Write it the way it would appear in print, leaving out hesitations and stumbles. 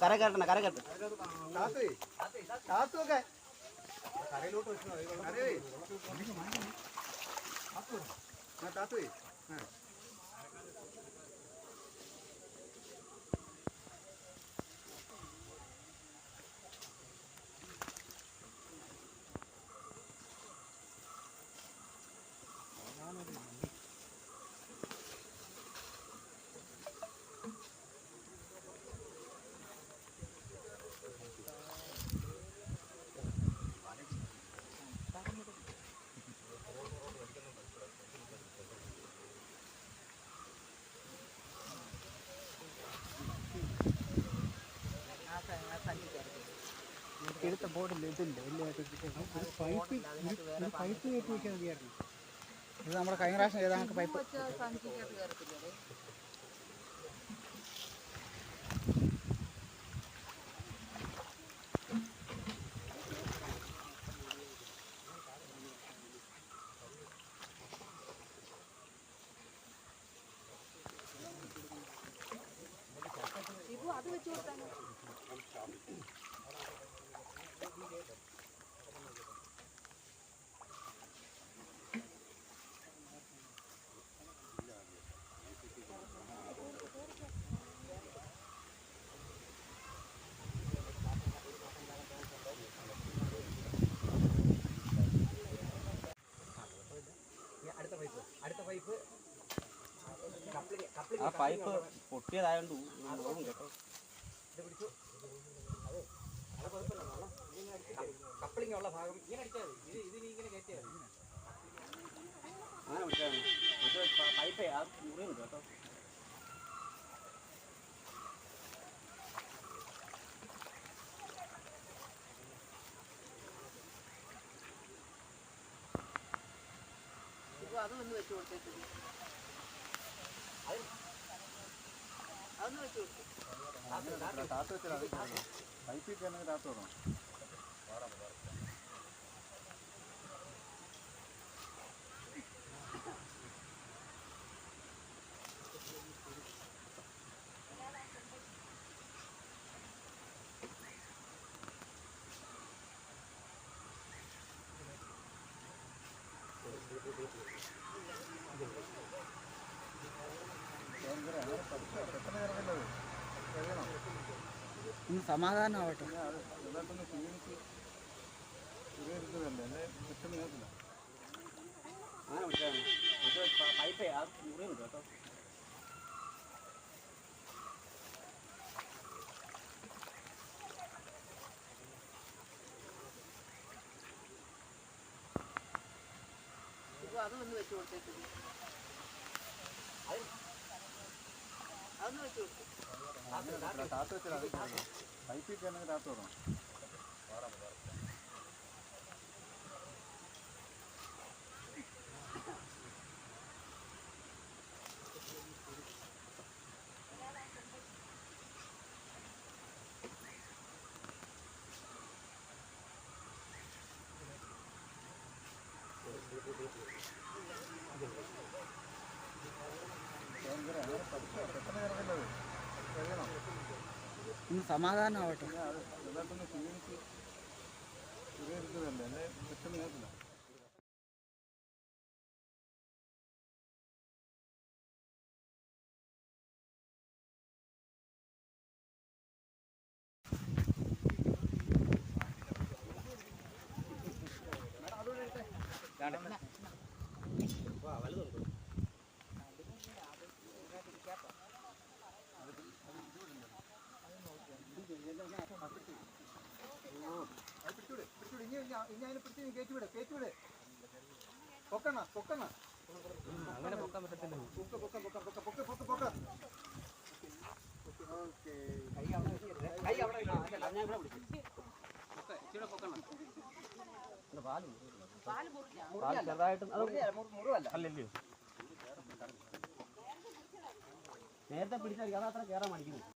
കര കയറണ കര കയറട്ടെ കരയിലോട്ട് വെച്ചോ എടുത്ത ബോർഡില്ല ഇതില്ല ഒരു പൈപ്പ് കയറ്റി വെക്കാൻ മതിയായിരുന്നു. ഇത് നമ്മുടെ കഴിഞ്ഞ പ്രാവശ്യം ചെയ്താൽ നമുക്ക് പൈപ്പ് അത് വെച്ച് കൊടുത്താൽ ആ പൈപ്പ് പൊട്ടിയതായോണ്ട് ഓടും കേട്ടോ. കപ്ലിംഗ് ഉള്ള ഭാഗം ഇങ്ങനെ അടിച്ചാൽ മതി. ഇതിന് ഇങ്ങനെ കയറ്റിയാൽ മതി. അങ്ങനെ വിളിച്ചാൽ മറ്റേ പൈപ്പേ ആ മുറിയുണ്ട് കേട്ടോ. അതൊന്ന് വെച്ച് കൊടുത്തേക്ക് അതൊന്ന് വെച്ച് കൊടുത്തു പൈപ്പിൽ തന്നെ രാത്രി വരണം. ഇന്ന് സമാധാനമാവട്ടെ. എല്ലായിട്ടൊന്ന് ക്ഷീണിച്ച് ഇതല്ലേ പെട്ടെന്ന് കേൾക്കില്ല. അങ്ങനെ വിളിച്ചാൽ മറ്റേ പൈപ്പേ ആ മുറിയുണ്ട് കേട്ടോ. അതൊന്ന് വെച്ച് കൊടുത്തേക്ക് അതൊന്ന് വെച്ച് കൊടുത്തു താത്ത് വെച്ചാൽ പൈപ്പിൽ തന്നെ രാത്രി വരണം. ഇന്ന് സമാധാനമാവട്ടെ. എല്ലായിട്ടൊന്ന് ക്ഷീണിച്ച് ഇതല്ലേ പെട്ടെന്ന് കേൾക്കില്ല. വലുതുണ്ട്. അങ്ങനെ പൊക്കാൻ പറ്റത്തില്ല. ചെറുതായിട്ടും അല്ലല്ലോ നേരത്തെ പിടിച്ചാൽ അതത്ര കയറാൻ മടിക്കുന്നു.